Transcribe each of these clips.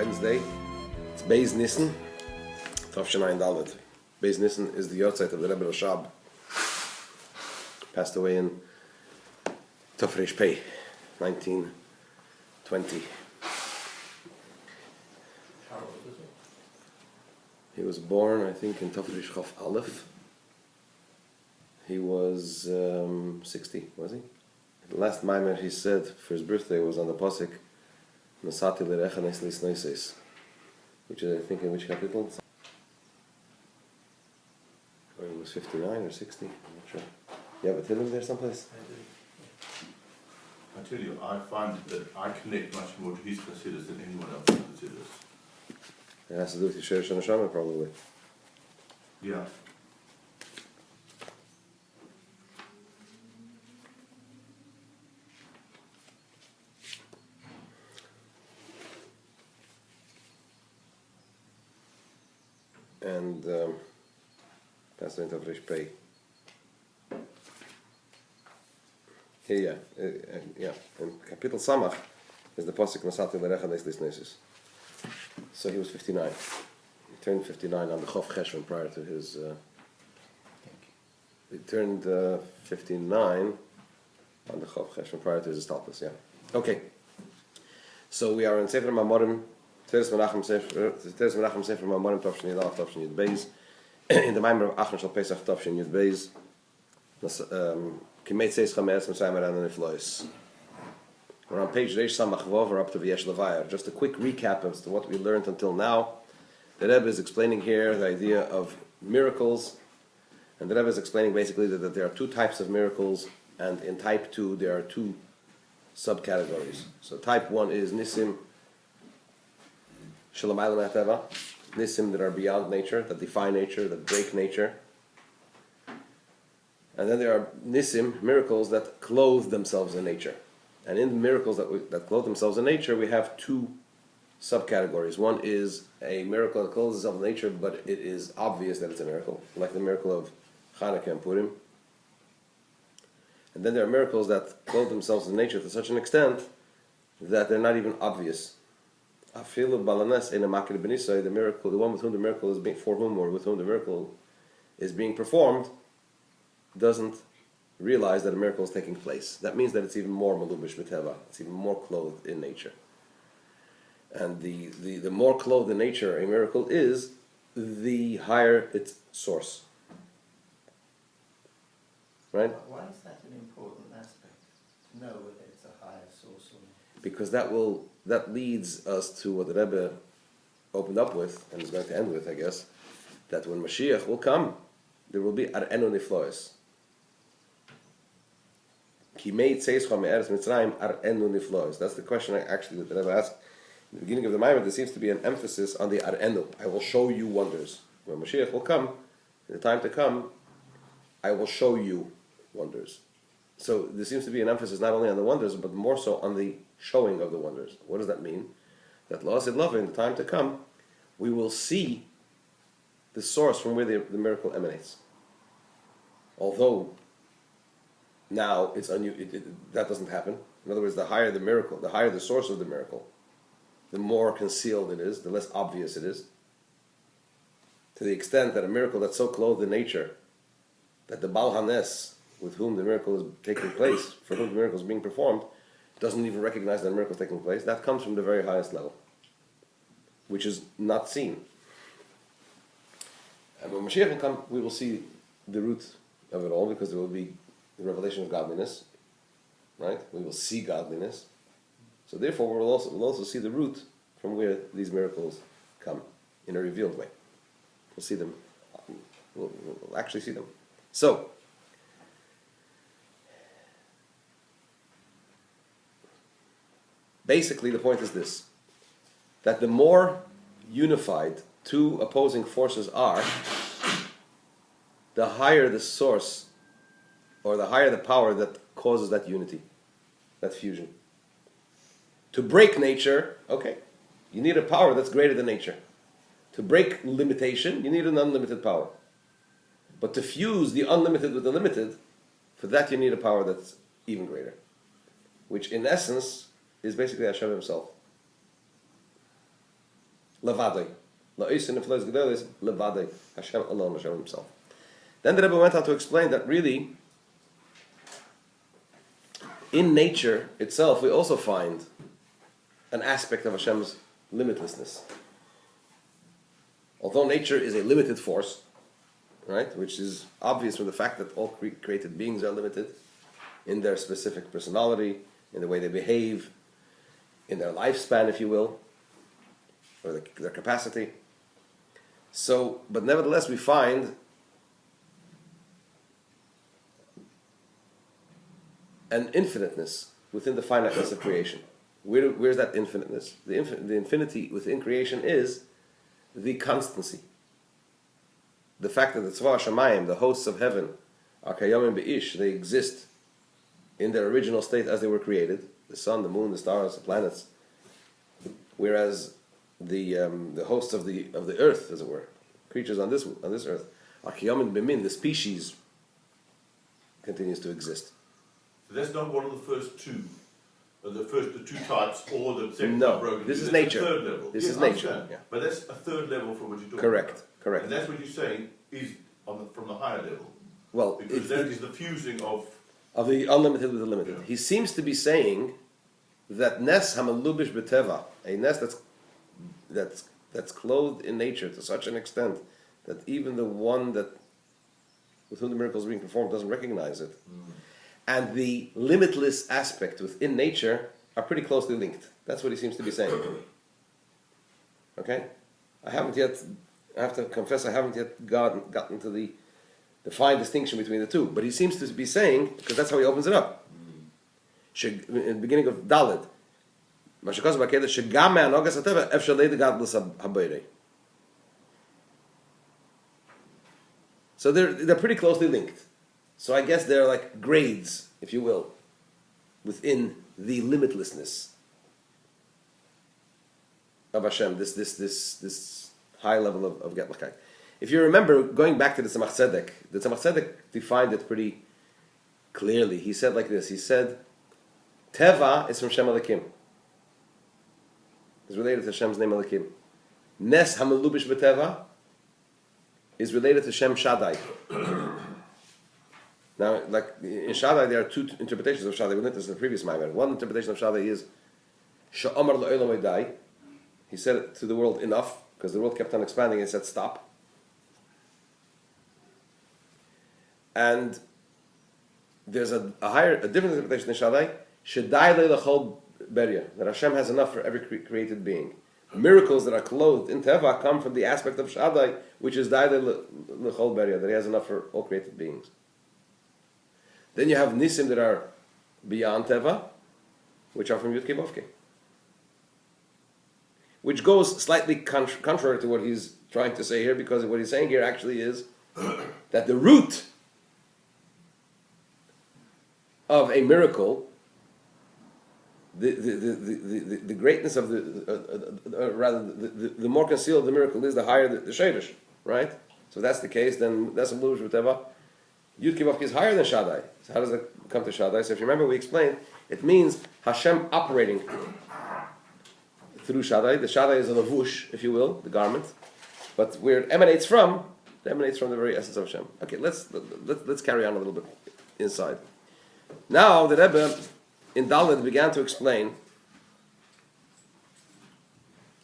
Wednesday. It's Beis Nissen, Tavshanayin Dalet. Beis Nissen is the Yotzeit of the Rebbe Rashab. Passed away in Tafresh Pei, 1920. He was born, I think, in Tafresh Chaf Aleph. He was 60, was he? The last Maimer he said for his birthday was on the Pasuk, Nasati L'recha Neslis Noises, which is, I think, in which capital? Or he was 59 or 60, I'm not sure. You have a Tillim there someplace? I do. I tell you, I find that I connect much more to his Chassidus than anyone else's Chassidus. It has to do with Yisrael Shana probably. Yeah. And passed away in Tafresh Pei. Here, yeah. In Kapitel Samach is the Pasuk Nasati L'recha Neslis Noises. So he was 59. He turned 59 on the Chof Cheshvan prior to his... he turned 59 on the Chof Cheshvan prior to his Talpus, yeah. Okay. So we are in Sefer Mamorim, Teres Menachem Sefer Mamorim Tavshin Yud Aleph Tavshin Yud Beis, in the Maimer of Achron Shal Pesach Tavshin Yud Beis, Kimei Tzeischo Me'eretz Mitzrayim Aran Niflois. We're on page Reish Samach Vov, or up to V'yesh Levayah. Just a quick recap as to what we learned until now. The Rebbe is explaining here the idea of miracles, and the Rebbe is explaining basically that there are two types of miracles, and in type 2 there are two subcategories. So type 1 is Nisim Shalamayla Me'ateva, Nisim that are beyond nature, that defy nature, that break nature. And then there are Nisim, miracles that clothe themselves in nature. And in the miracles that clothe themselves in nature, we have two subcategories. One is a miracle that clothes itself in nature, but it is obvious that it's a miracle, like the miracle of Chanukah and Purim. And then there are miracles that clothe themselves in nature to such an extent that they're not even obvious. Afilu balanes ein makir b'nisai, the miracle, the one with whom the miracle is being, for whom or with whom the miracle is being performed, doesn't realize that a miracle is taking place. That means that it's even more malubish b'teva. It's even more clothed in nature. And the more clothed in nature a miracle is, the higher its source. Right? Why is that an important aspect? To know whether it's a higher source or not? Because that leads us to what the Rebbe opened up with, and is going to end with, I guess, that when Mashiach will come, there will be ar'enu niflois. Kimei Tzeischo Me'eretz Mitzrayim ar'enu niflois. That's the question that the Rebbe asked in the beginning of the Maimer. There seems to be an emphasis on the ar'enu. I will show you wonders. When Mashiach will come, in the time to come, I will show you wonders. So there seems to be an emphasis not only on the wonders, but more so on the showing of the wonders. What does that mean? That La'asid Lava, in the time to come, we will see the source from where the miracle emanates. Although now it's that doesn't happen. In other words, the higher the miracle, the higher the source of the miracle, the more concealed it is, the less obvious it is. To the extent that a miracle that's so clothed in nature that the Baal Hanes, with whom the miracle is taking place, for whom the miracle is being performed, doesn't even recognize that a miracle is taking place, that comes from the very highest level, which is not seen. And when Mashiach will come, we will see the root of it all, because there will be the revelation of godliness, right? We will see godliness. So therefore, we'll also see the root from where these miracles come in a revealed way. We'll see them. We'll actually see them. So, basically the point is this, that the more unified two opposing forces are, the higher the source, or the higher the power that causes that unity, that fusion. To break nature, okay, you need a power that's greater than nature. To break limitation, you need an unlimited power. But to fuse the unlimited with the limited, for that you need a power that's even greater, which in essence is basically Hashem himself. levadai. La'osin niflois gedolos levadai. Hashem alone, Hashem himself. Then the Rebbe went on to explain that really, in nature itself, we also find an aspect of Hashem's limitlessness. Although nature is a limited force, right, which is obvious from the fact that all created beings are limited in their specific personality, in the way they behave, in their lifespan, if you will, or their capacity. So, but nevertheless, we find an infiniteness within the finiteness of creation. Where's that infiniteness? The infinity within creation is the constancy. The fact that the Tzva Shamayim, the hosts of heaven, are kayomim be'ish, they exist in their original state as they were created, the sun, the moon, the stars, the planets, whereas the hosts of the earth, as it were, creatures on this earth, are kayomim b'min, the species continues to exist. So that's not one of the first two. The two types, or the second No, broken. this is That's nature. The third level. This is I nature, understand. yeah. But that's a third level from what you're talking Correct, about. correct. And that's what you're saying is from the higher level. Well, Because that is the fusing of the unlimited with the limited. Yeah. He seems to be saying that nes hamalubish beteva, a nes that's clothed in nature to such an extent that even the one that with whom the miracle is being performed doesn't recognize it, and the limitless aspect within nature are pretty closely linked. That's what he seems to be saying. Okay, I have to confess, I haven't yet gotten to the fine distinction between the two. But he seems to be saying, because that's how he opens it up. In the beginning of Daled, so they're pretty closely linked. So I guess they're like grades, if you will, within the limitlessness of Hashem, this high level of Getlachai. If you remember, going back to the Tzemach Tzedek defined it pretty clearly. He said like this, he said, Teva is from Shem Elokim. It's related to Hashem's name Elokim. Nes HaMelubish B'Teva is related to Shem Shaddai. Now, like in Shaddai, there are two interpretations of Shaddai. We learned this in the previous Maimer. One interpretation of Shaddai is Sha'amar L'Olam Edai. He said it to the world enough, because the world kept on expanding and he said stop. And there's a different interpretation in Shaddai, Shadai Le'Lechol Beria, that Hashem has enough for every created being. Miracles that are clothed in Teva come from the aspect of Shaddai, which is Dai Le'Lechol Beria, that he has enough for all created beings. Then you have Nisim that are beyond Teva, which are from Yud Kei Vav Kei. Which goes slightly contrary to what he's trying to say here, because what he's saying here actually is that the root of a miracle, the greatness of the more concealed the miracle is, the higher the shadish, right? So if that's the case, then that's a bluish whatever. Yud Kei Vav Kei is higher than Shaddai. So how does that come to Shaddai? So if you remember, we explained it means Hashem operating through Shaddai. The Shaddai is a lavush, if you will, the garment. But where it emanates from the very essence of Hashem. Okay, let's carry on a little bit inside. Now the Rebbe in Dalet began to explain.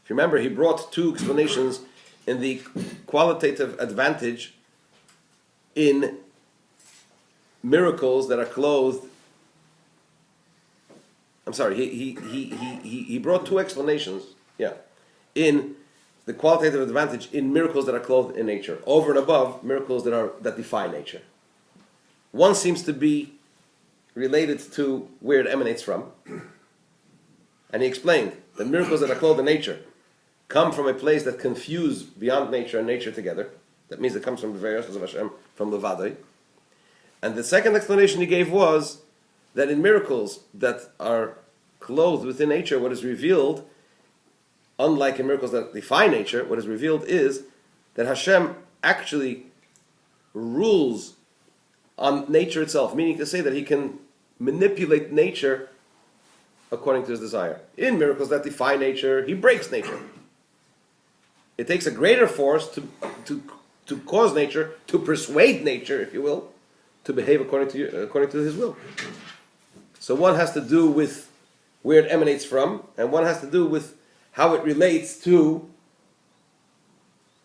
If you remember, he brought two explanations in the qualitative advantage in miracles that are clothed. I'm sorry. He brought two explanations. Yeah, in the qualitative advantage in miracles that are clothed in nature, over and above miracles that defy nature. One seems to be related to where it emanates from, and he explained that miracles that are clothed in nature come from a place that confuse beyond nature and nature together. That means it comes from the very essence of Hashem, from Levadai. And the second explanation he gave was that in miracles that are clothed within nature, what is revealed, unlike in miracles that defy nature, what is revealed is that Hashem actually rules on nature itself, meaning to say that he can manipulate nature according to his desire. In miracles that defy nature, he breaks nature. it takes a greater force to cause nature, to persuade nature, if you will, to behave according to his will. So one has to do with where it emanates from, and one has to do with how it relates to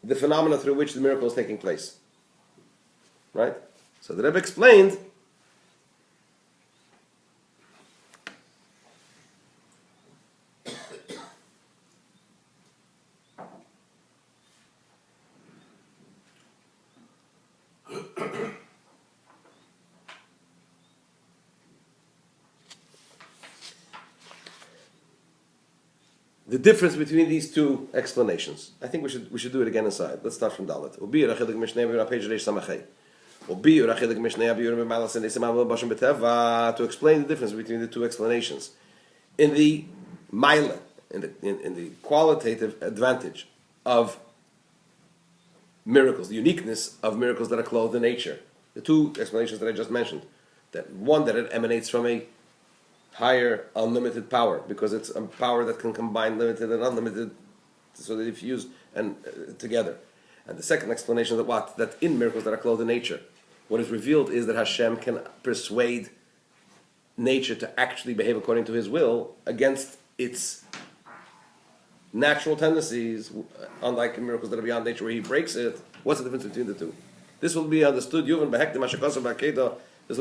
the phenomena through which the miracle is taking place. Right? So the Rebbe explained the difference between these two explanations. I think we should do it again inside. Let's start from Dalet. To explain the difference between the two explanations. In the Maila, in the qualitative advantage of miracles, the uniqueness of miracles that are clothed in nature. The two explanations that I just mentioned. That one, that it emanates from a higher unlimited power, because it's a power that can combine limited and unlimited, so that if used and together. And the second explanation that in miracles that are clothed in nature, what is revealed is that Hashem can persuade nature to actually behave according to His will against its natural tendencies, unlike in miracles that are beyond nature where He breaks it. What's the difference between the two? This will be understood. This will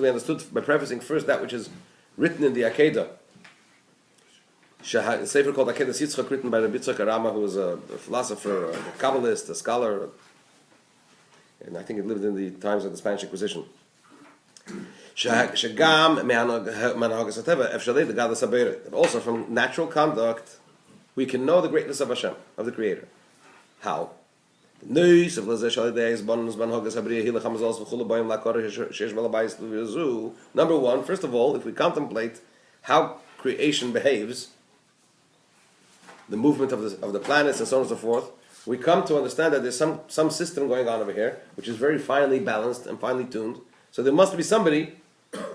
be understood by prefacing first that which is written in the Akedah. A sefer called Akedah Yitzchak, written by Rabbi Yitzchak Arama, who was a philosopher, a Kabbalist, a scholar, and I think it lived in the times of the Spanish Inquisition. That also from natural conduct, we can know the greatness of Hashem, of the Creator. How? Number one, first of all, if we contemplate how creation behaves, the movement of the planets and so on and so forth, we come to understand that there's some system going on over here, which is very finely balanced and finely tuned. So there must be somebody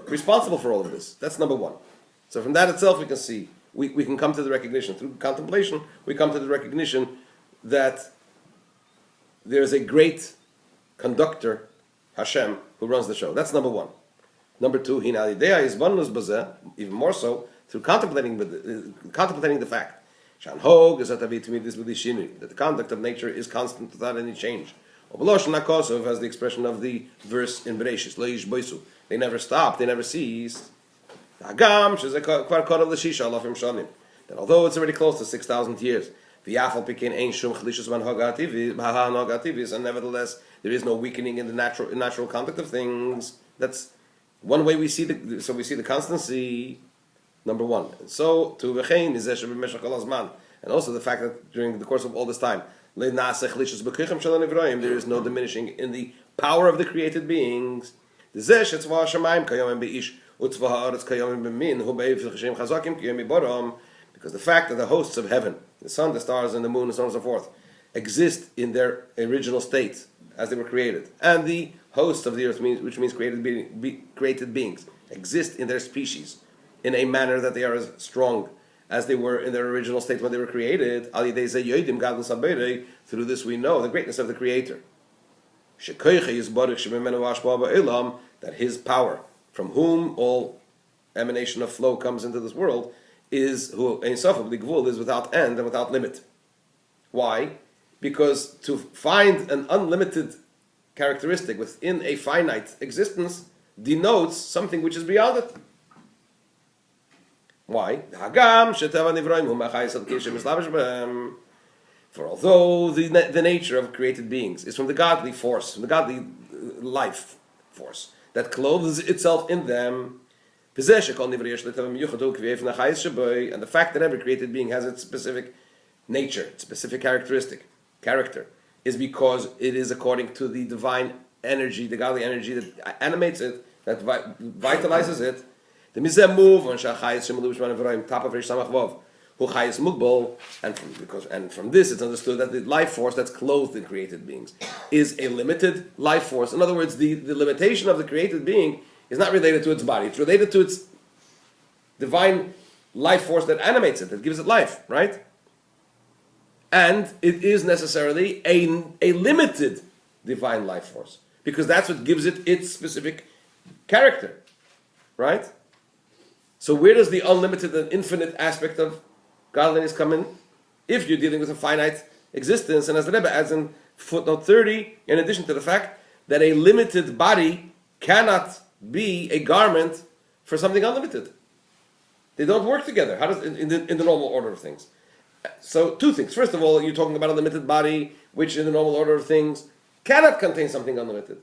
responsible for all of this. That's number one. So from that itself, we can see, we can come to the recognition. Through contemplation, we come to the recognition that there's a great conductor, Hashem, who runs the show. That's number one. Number two, even more so, through contemplating the fact that the conduct of nature is constant without any change. As the expression of the verse in Bereshis, they never stop, they never cease. That although it's already close to 6,000 years, and nevertheless, there is no weakening in the natural conduct of things. That's one way we see the constancy. Number one. And so and also the fact that during the course of all this time, there is no diminishing in the power of the created beings. Because the fact that the hosts of heaven, the sun, the stars, and the moon, and so on and so forth, exist in their original state as they were created, and the hosts of the earth, which means created beings, exist in their species in a manner that they are as strong as they were in their original state when they were created. Through this we know the greatness of the Creator. That His power, from whom all emanation of flow comes into this world, is without end and without limit. Why? Because to find an unlimited characteristic within a finite existence denotes something which is beyond it. Why? For although the nature of created beings is from the godly force, from the godly life force that clothes itself in them, and the fact that every created being has its specific nature, its specific character, is because it is according to the divine energy, the godly energy that animates it, that vitalizes it. And from this it's understood that the life force that's clothed in created beings is a limited life force. In other words, the limitation of the created being is not related to its body, it's related to its divine life force that animates it, that gives it life, right? and it is necessarily a limited divine life force, because that's what gives it its specific character, right? So where does the unlimited and infinite aspect of godliness come in? If you're dealing with a finite existence, and as the Rebbe adds in footnote 30, in addition to the fact that a limited body cannot be a garment for something unlimited. They don't work together. How does in the normal order of things? So two things. First of all, you're talking about a limited body, which in the normal order of things cannot contain something unlimited.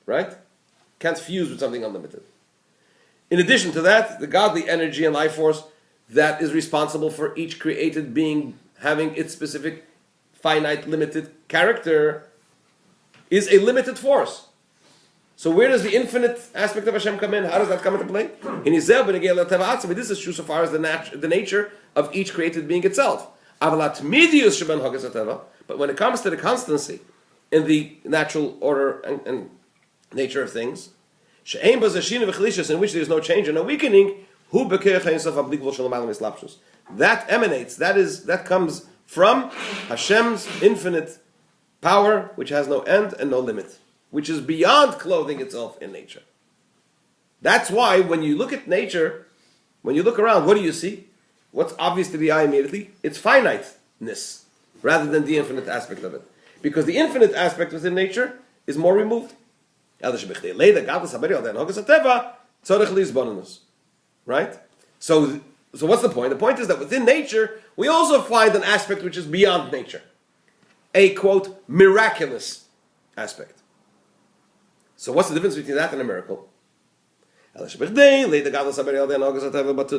Right? Can't fuse with something unlimited. In addition to that, the godly energy and life force that is responsible for each created being having its specific finite, limited character is a limited force. So where does the infinite aspect of Hashem come in? How does that come into play? This is true so far as the nature of each created being itself. But when it comes to the constancy in the natural order and nature of things, in which there is no change and no weakening, that emanates, that comes from Hashem's infinite power, which has no end and no limit, which is beyond clothing itself in nature. That's why when you look at nature, when you look around, what do you see? What's obvious to the eye immediately? It's finiteness, rather than the infinite aspect of it. Because the infinite aspect within nature is more removed. Right? So what's the point? The point is that within nature, we also find an aspect which is beyond nature. A, quote, miraculous aspect. So what's the difference between that and a miracle? But to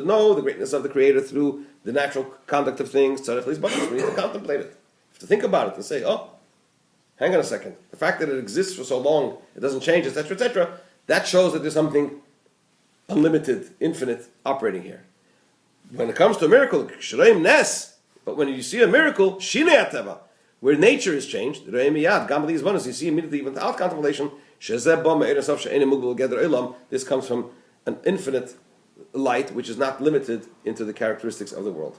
know the greatness of the Creator through the natural conduct of things, we need to contemplate it. To think about it and say, oh, hang on a second. The fact that it exists for so long, it doesn't change, etc., that shows that there's something unlimited, infinite operating here. When it comes to a miracle, but when you see a miracle, where nature is changed, you see immediately without contemplation, this comes from an infinite light which is not limited into the characteristics of the world.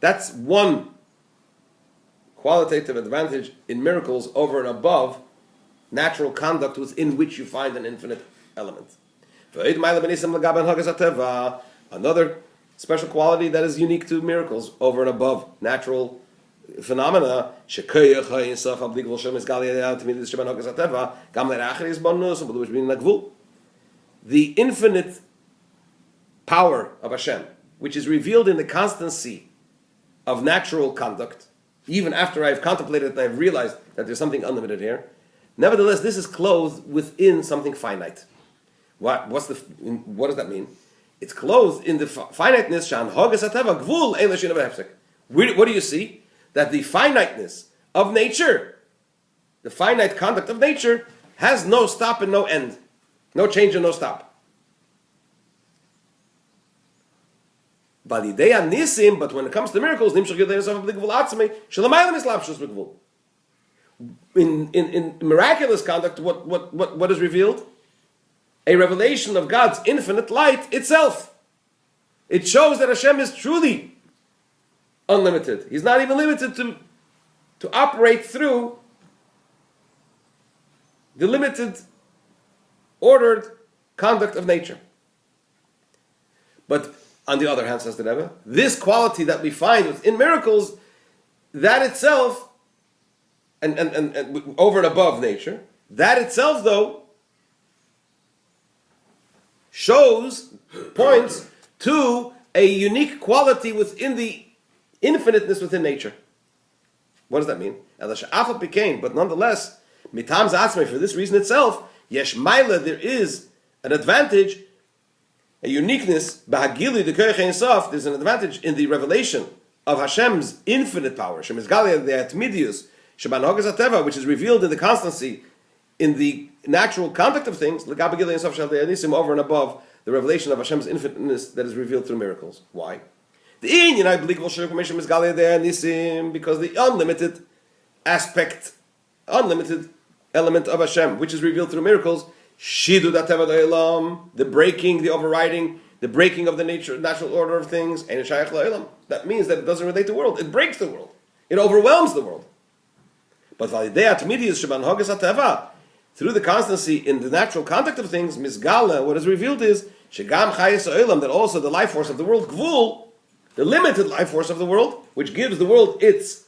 That's one qualitative advantage in miracles over and above natural conduct within which you find an infinite element. Another special quality that is unique to miracles over and above natural phenomena, the infinite power of Hashem, which is revealed in the constancy of natural conduct, even after I've contemplated and I've realized that there's something unlimited here. Nevertheless, this is clothed within something finite. What does that mean? It's clothed in the finiteness. What do you see? That the finiteness of nature, the finite conduct of nature, has no stop and no end. No change and no stop. But when it comes to miracles, in miraculous conduct, what is revealed? A revelation of God's infinite light itself. It shows that Hashem is truly unlimited. He's not even limited to operate through the limited, ordered conduct of nature. But on the other hand, says the Rebbe, this quality that we find within miracles, that itself, and over and above nature, that itself, though, points to a unique quality within the infiniteness within nature. What does that mean? But nonetheless, for this reason itself, yesh maila, there is an advantage, a uniqueness, there's an advantage in the revelation of Hashem's infinite power, which is revealed in the constancy, in the natural conduct of things, over and above the revelation of Hashem's infiniteness that is revealed through miracles. Why? Because the unlimited element of Hashem, which is revealed through miracles, the breaking, the overriding, the breaking of the natural order of things, and shayach la'olam. That means that it doesn't relate to the world. It breaks the world. It overwhelms the world. But through the constancy in the natural contact of things, misgala, what is revealed is shegam chayes ha'olam, that also the life force of the world, gvul, the limited life force of the world, which gives the world its,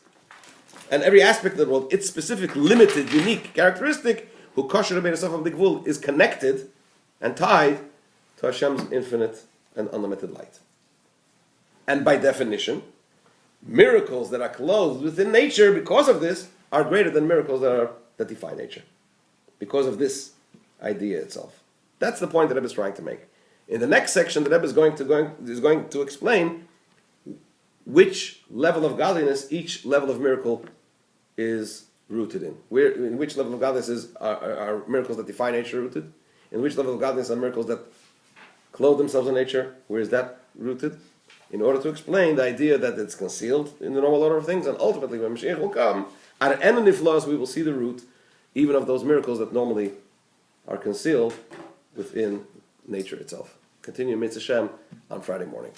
and every aspect of the world, its specific, limited, unique characteristic, who kosher of the gvul, is connected and tied to Hashem's infinite and unlimited light. And by definition, miracles that are clothed within nature because of this are greater than miracles that defy nature. Because of this idea itself. That's the point that Rebbe is trying to make. In the next section, the Rebbe is going to explain which level of godliness each level of miracle is rooted in. In which level of godliness are miracles that defy nature rooted? In which level of godliness are miracles that clothe themselves in nature? Where is that rooted? In order to explain the idea that it's concealed in the normal order of things, and ultimately when Mashiach will come, at the end of Niflos, we will see the root even of those miracles that normally are concealed within nature itself. Continue Mitzvah Shem on Friday morning.